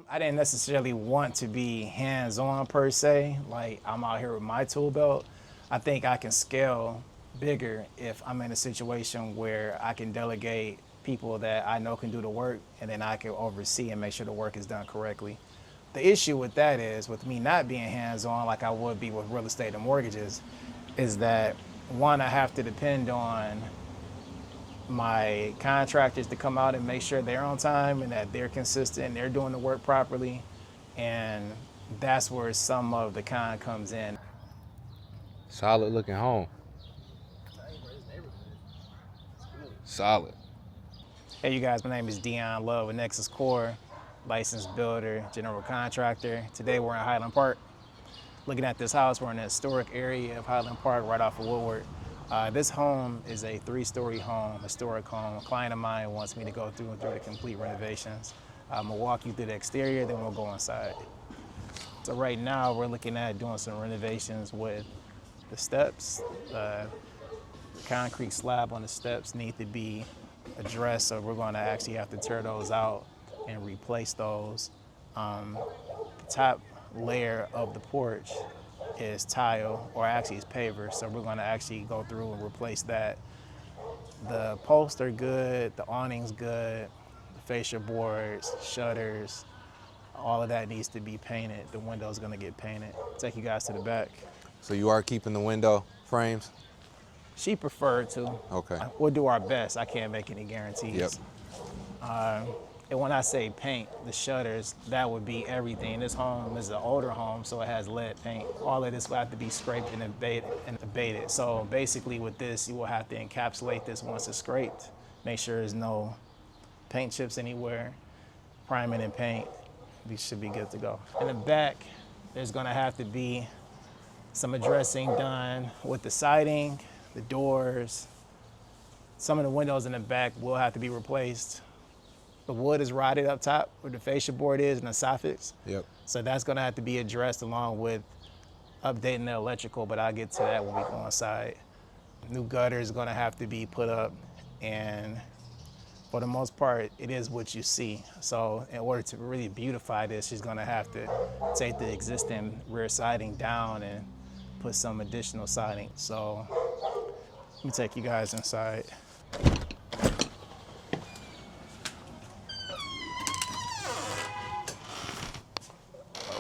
I didn't necessarily want to be hands-on per se, like I'm out here with my tool belt. I think I can scale bigger if I'm in a situation where I can delegate people that I know can do the work, and then I can oversee and make sure the work is done correctly. The issue with that is, with me not being hands-on like I would be with real estate and mortgages, is that one, I have to depend on my contractors to come out and make sure they're on time and that they're consistent, they're doing the work properly. And that's where some of the con comes in. Solid looking home. Solid. Hey, you guys, my name is Dion Love with Nexus Core, licensed builder, general contractor. Today we're in Highland Park. Looking at this house, we're in a historic area of Highland Park right off of Woodward. This home is a 3-story home, historic home. A client of mine wants me to go through the complete renovations. I'm gonna walk you through the exterior, then we'll go inside. So right now we're looking at doing some renovations with the steps. The concrete slab on the steps need to be addressed, so we're gonna actually have to tear those out and replace those. The top layer of the porch is tile, or actually it's paver, so we're gonna actually go through and replace that. The posts are good, the awning's good, the fascia boards, shutters, all of that needs to be painted. The window's gonna get painted. Take you guys to the back. So you are keeping the window frames? She preferred to. Okay. We'll do our best. I can't make any guarantees. Yep. And when I say paint, the shutters, that would be everything. This home is an older home, so it has lead paint. All of this will have to be scraped and abated. So basically with this, you will have to encapsulate this once it's scraped. Make sure there's no paint chips anywhere. Prime it and paint. We should be good to go. In the back, there's gonna have to be some addressing done with the siding, the doors. Some of the windows in the back will have to be replaced. The wood is rotted up top where the fascia board is and the soffits. Yep. So that's gonna have to be addressed along with updating the electrical, but I'll get to that when we go inside. New gutter is gonna have to be put up, and for the most part, it is what you see. So in order to really beautify this, she's gonna have to take the existing rear siding down and put some additional siding. So let me take you guys inside.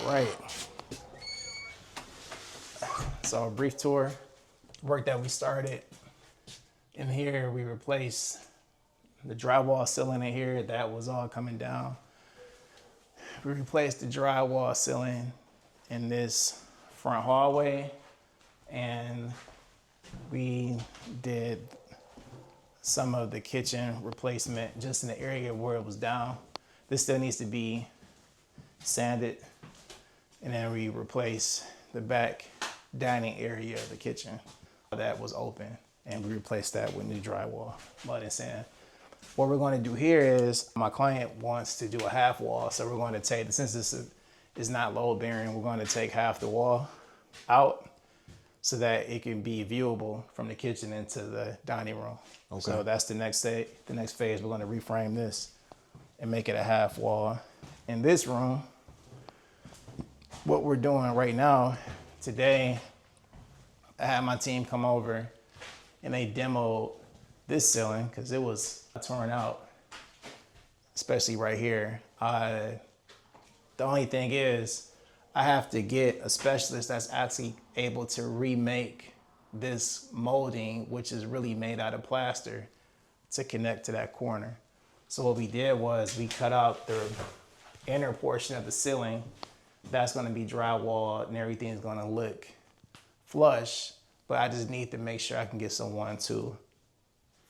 All right. So a brief tour, work that we started. In here, we replaced the drywall ceiling in here. That was all coming down. We replaced the drywall ceiling in this front hallway, and we did some of the kitchen replacement just in the area where it was down. This still needs to be sanded, and then we replaced the back dining area of the kitchen that was open, and we replaced that with new drywall, mud and sand. What we're going to do here is, my client wants to do a half wall, so we're going to take, since this is not load bearing, we're going to take half the wall out so that it can be viewable from the kitchen into the dining room. Okay. So that's the next phase. The next phase, we're going to reframe this and make it a half wall. In this room, what we're doing right now, today, I had my team come over and they demoed this ceiling because it was torn out, especially right here. The only thing is, I have to get a specialist that's actually able to remake this molding, which is really made out of plaster, to connect to that corner. So what we did was we cut out the inner portion of the ceiling. That's gonna be drywall and everything's gonna look flush, but I just need to make sure I can get someone to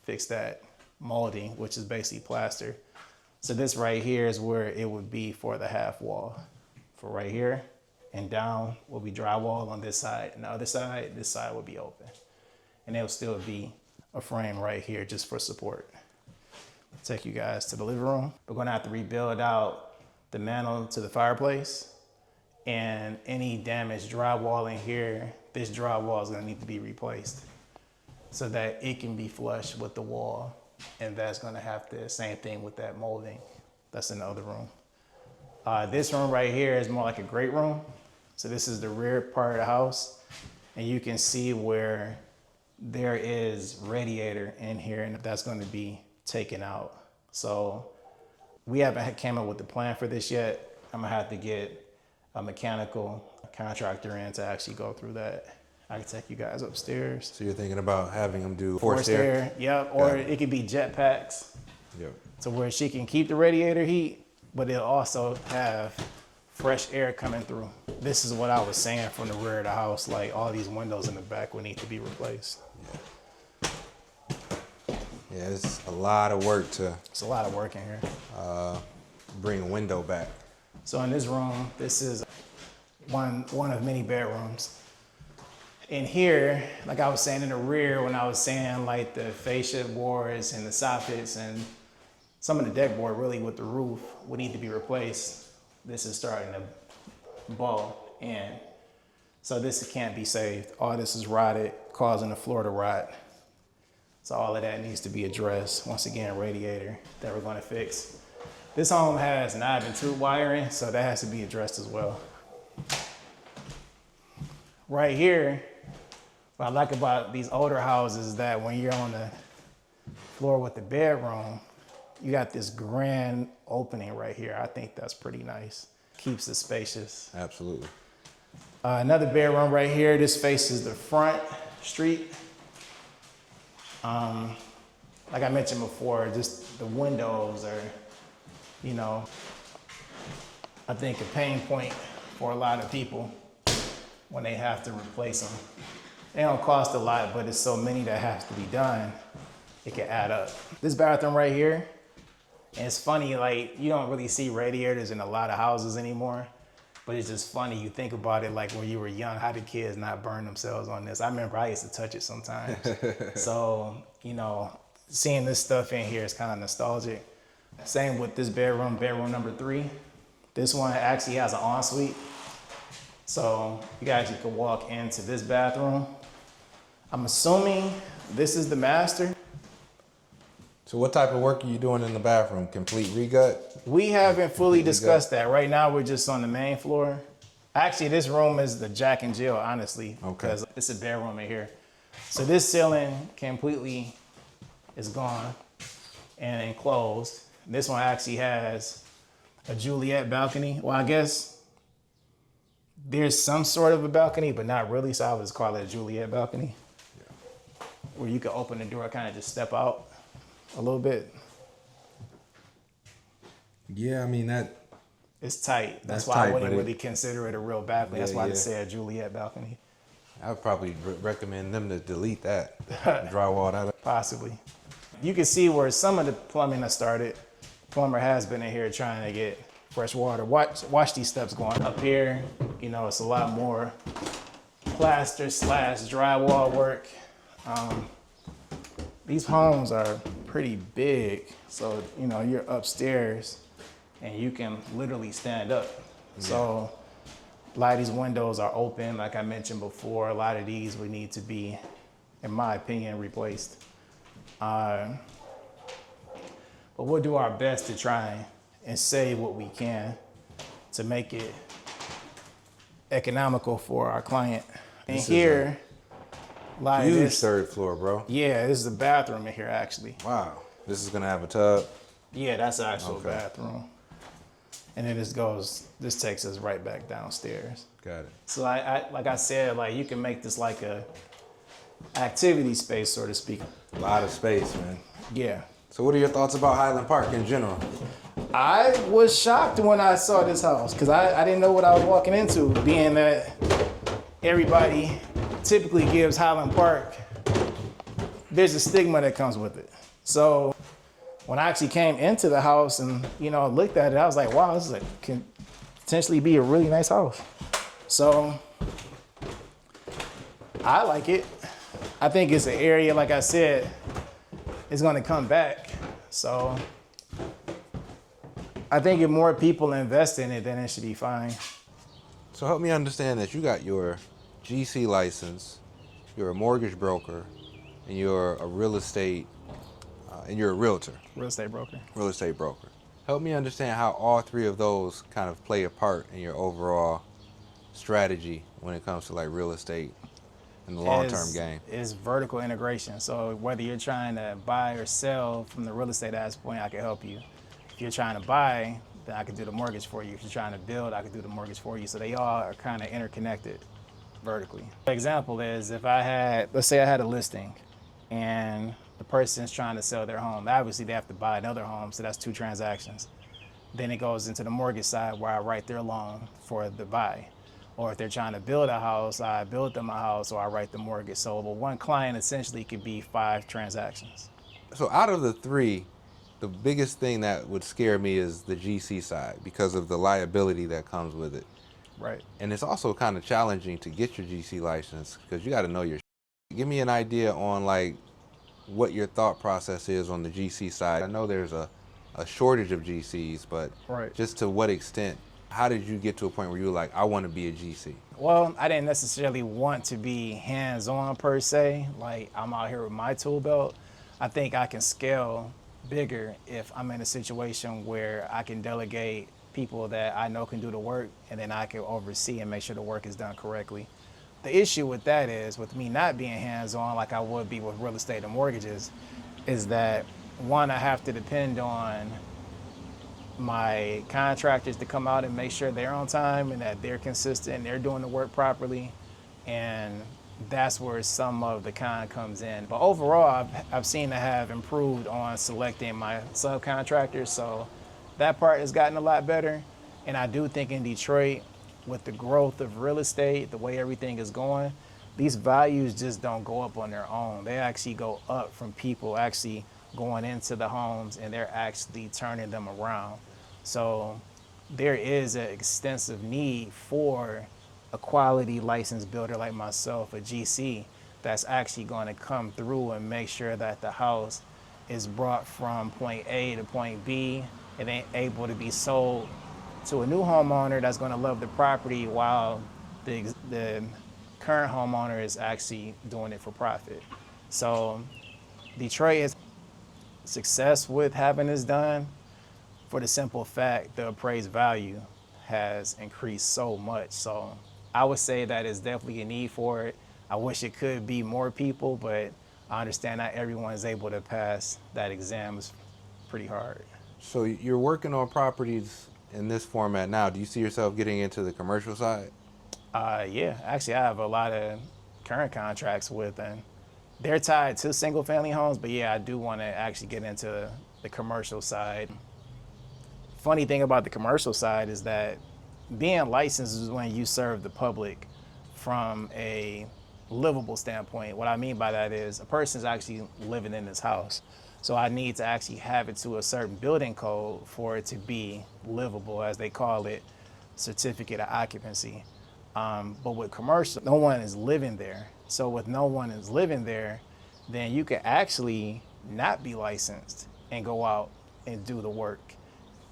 fix that molding, which is basically plaster. So this right here is where it would be for the half wall. For right here and down will be drywall on this side, and the other side, this side will be open. And there'll still be a frame right here just for support. Take you guys to the living room. We're gonna have to rebuild out the mantle to the fireplace, and any damaged drywall in here, this drywall is gonna need to be replaced so that it can be flush with the wall. And that's gonna have to, same thing with that molding that's in the other room. This room right here is more like a great room. So this is the rear part of the house. And you can see where there is radiator in here and that's going to be taken out. So we haven't came up with the plan for this yet. I'm gonna have to get a mechanical contractor in to actually go through that. I can take you guys upstairs. So you're thinking about having them do forced air? Yep, or it could be jet packs. Yep. To where she can keep the radiator heat, but it'll also have fresh air coming through. This is what I was saying from the rear of the house, like all these windows in the back would need to be replaced. Yeah, it's a lot of work to It's a lot of work in here. bring a window back. So in this room, this is one of many bedrooms. In here, like I was saying in the rear, when I was saying like the fascia boards and the soffits and some of the deck board really with the roof would need to be replaced. This is starting to bow in. So this can't be saved. All this is rotted, causing the floor to rot. So all of that needs to be addressed. Once again, radiator that we're gonna fix. This home has knob and tube wiring, so that has to be addressed as well. Right here, what I like about these older houses is that when you're on the floor with the bedroom, you got this grand opening right here. I think that's pretty nice. Keeps it spacious. Absolutely. Another bedroom right here. This faces the front street. Like I mentioned before, just the windows are, you know, I think a pain point for a lot of people when they have to replace them. They don't cost a lot, but it's so many that has to be done, it can add up. This bathroom right here, and it's funny, like you don't really see radiators in a lot of houses anymore, but it's just funny. You think about it like when you were young, how did kids not burn themselves on this? I remember I used to touch it sometimes. So, you know, seeing this stuff in here is kind of nostalgic. Same with this bedroom, bedroom number 3. This one actually has an ensuite. So you guys can walk into this bathroom. I'm assuming this is the master. So what type of work are you doing in the bathroom? Complete regut? We haven't fully discussed that. Right now, we're just on the main floor. Actually, this room is the Jack and Jill, honestly. Okay. Because it's a bedroom in here. So this ceiling completely is gone and enclosed. This one actually has a Juliet balcony. Well, I guess there's some sort of a balcony, but not really. So I would just call it a Juliet balcony. Yeah. Where you can open the door, kind of just step out a little bit. Yeah, I mean that. It's tight. That's why tight, I wouldn't but really consider it a real balcony. Yeah, That's why I yeah. just say a Juliet balcony. I would probably recommend them to delete that, drywall that up. Possibly. You can see where some of the plumbing has started. Plumber has been in here trying to get fresh water. Watch these steps going up here. You know, it's a lot more plaster / drywall work. These homes are pretty big. So, you know, you're upstairs and you can literally stand up. Yeah. So a lot of these windows are open. Like I mentioned before, a lot of these would need to be, in my opinion, replaced. But we'll do our best to try and save what we can to make it economical for our client. And here, a lot of Huge this, third floor, bro. yeah, this is the bathroom in here actually. Wow. This is gonna have a tub. Yeah, that's the actual bathroom. And then this takes us right back downstairs. Got it. So like I said, like you can make this like a activity space, so to speak. A lot of space, man. Yeah. So what are your thoughts about Highland Park in general? I was shocked when I saw this house because I didn't know what I was walking into, being that everybody typically gives Highland Park, there's a stigma that comes with it. So when I actually came into the house and, you know, looked at it, I was like, wow, this can potentially be a really nice house. So I like it. I think it's an area, like I said, it's gonna come back. So I think if more people invest in it, then it should be fine. So help me understand that you got your GC license, you're a mortgage broker, and you're a real estate, and you're a realtor. Real estate broker. Real estate broker. Help me understand how all three of those kind of play a part in your overall strategy when it comes to like real estate in the long-term game. Is vertical integration. So whether you're trying to buy or sell from the real estate aspect, I can help you. If you're trying to buy, then I can do the mortgage for you. If you're trying to build, I can do the mortgage for you. So they all are kind of interconnected vertically. The example is if I had, let's say I had a listing and the person's trying to sell their home. Obviously they have to buy another home, so that's 2 transactions. Then it goes into the mortgage side where I write their loan for the buy. Or if they're trying to build a house, I build them a house or I write the mortgage. So one client essentially could be 5 transactions. So out of the 3, the biggest thing that would scare me is the GC side because of the liability that comes with it. Right. And it's also kind of challenging to get your GC license because you got to know your shit. Give me an idea on like what your thought process is on the GC side. I know there's a shortage of GCs, but right. Just to what extent, how did you get to a point where you were like, I want to be a GC? Well, I didn't necessarily want to be hands-on per se. Like I'm out here with my tool belt. I think I can scale bigger if I'm in a situation where I can delegate people that I know can do the work and then I can oversee and make sure the work is done correctly. The issue with that is, with me not being hands-on like I would be with real estate and mortgages, is that one, I have to depend on my contractors to come out and make sure they're on time and that they're consistent and they're doing the work properly. And that's where some of the con comes in. But overall, I've seen to have improved on selecting my subcontractors. So that part has gotten a lot better. And I do think in Detroit, with the growth of real estate, the way everything is going, these values just don't go up on their own. They actually go up from people actually going into the homes and they're actually turning them around. So there is an extensive need for a quality licensed builder like myself, a GC, that's actually going to come through and make sure that the house is brought from point A to point B and then able to be sold to a new homeowner that's going to love the property while the current homeowner is actually doing it for profit. So Detroit has success with having this done for the simple fact the appraised value has increased so much. So I would say that is definitely a need for it. I wish it could be more people, but I understand not everyone is able to pass that exam. It's pretty hard. So you're working on properties in this format now. Do you see yourself getting into the commercial side? Yeah, actually I have a lot of current contracts with, and they're tied to single family homes, but yeah, I do want to actually get into the commercial side. Funny thing about the commercial side is that being licensed is when you serve the public from a livable standpoint. What I mean by that is a person's actually living in this house. So I need to actually have it to a certain building code for it to be livable, as they call it, certificate of occupancy. But with commercial, no one is living there. So with no one is living there, then you can actually not be licensed and go out and do the work.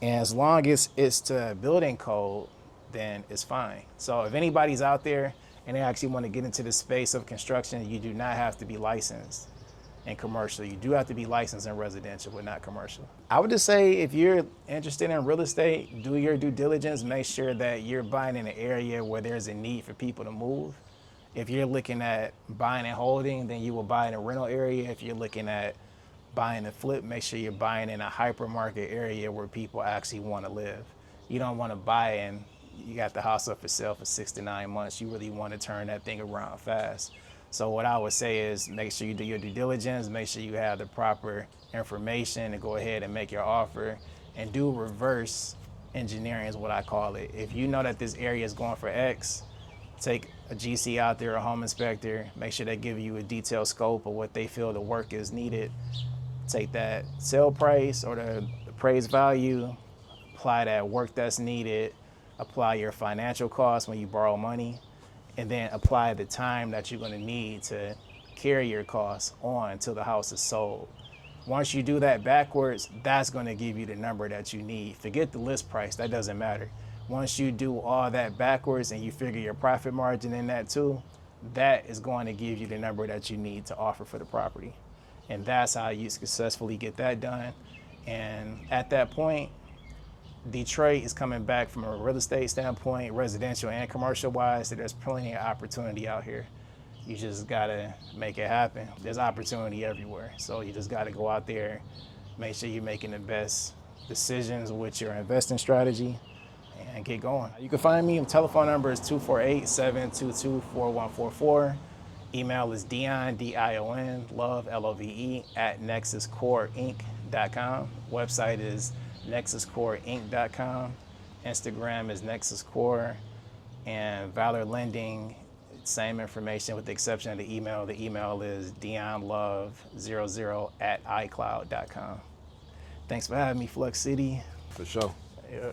And as long as it's to building code, then it's fine. So if anybody's out there and they actually want to get into the space of construction, you do not have to be licensed in commercial. You do have to be licensed in residential, but not commercial. I would just say if you're interested in real estate, do your due diligence. Make sure that you're buying in an area where there's a need for people to move. If you're looking at buying and holding, then you will buy in a rental area. If you're looking at buying and flip, make sure you're buying in a hypermarket area where people actually want to live. You don't want to buy and you got the house up for sale for 6 to 9 months. You really want to turn that thing around fast. So what I would say is make sure you do your due diligence, make sure you have the proper information to go ahead and make your offer, and do reverse engineering is what I call it. If you know that this area is going for X, take a GC out there, a home inspector, make sure they give you a detailed scope of what they feel the work is needed. Take that sale price or the appraised value, apply that work that's needed, apply your financial costs when you borrow money, and then apply the time that you're going to need to carry your costs on until the house is sold. Once you do that backwards, that's going to give you the number that you need. Forget the list price, that doesn't matter. Once you do all that backwards and you figure your profit margin in that too, that is going to give you the number that you need to offer for the property. And that's how you successfully get that done. And at that point, Detroit is coming back from a real estate standpoint, residential and commercial wise. So there's plenty of opportunity out here. You just gotta make it happen. There's opportunity everywhere. So you just gotta go out there, make sure you're making the best decisions with your investing strategy and get going. You can find me. My telephone number is 248-722-4144. Email is Dion, D-I-O-N, love, L-O-V-E, at nexuscoreinc.com. Website is nexuscoreinc.com. Instagram is nexuscore. And Valor Lending, same information with the exception of the email. The email is dionlove00 at icloud.com. Thanks for having me, Flux City. For sure. Yeah.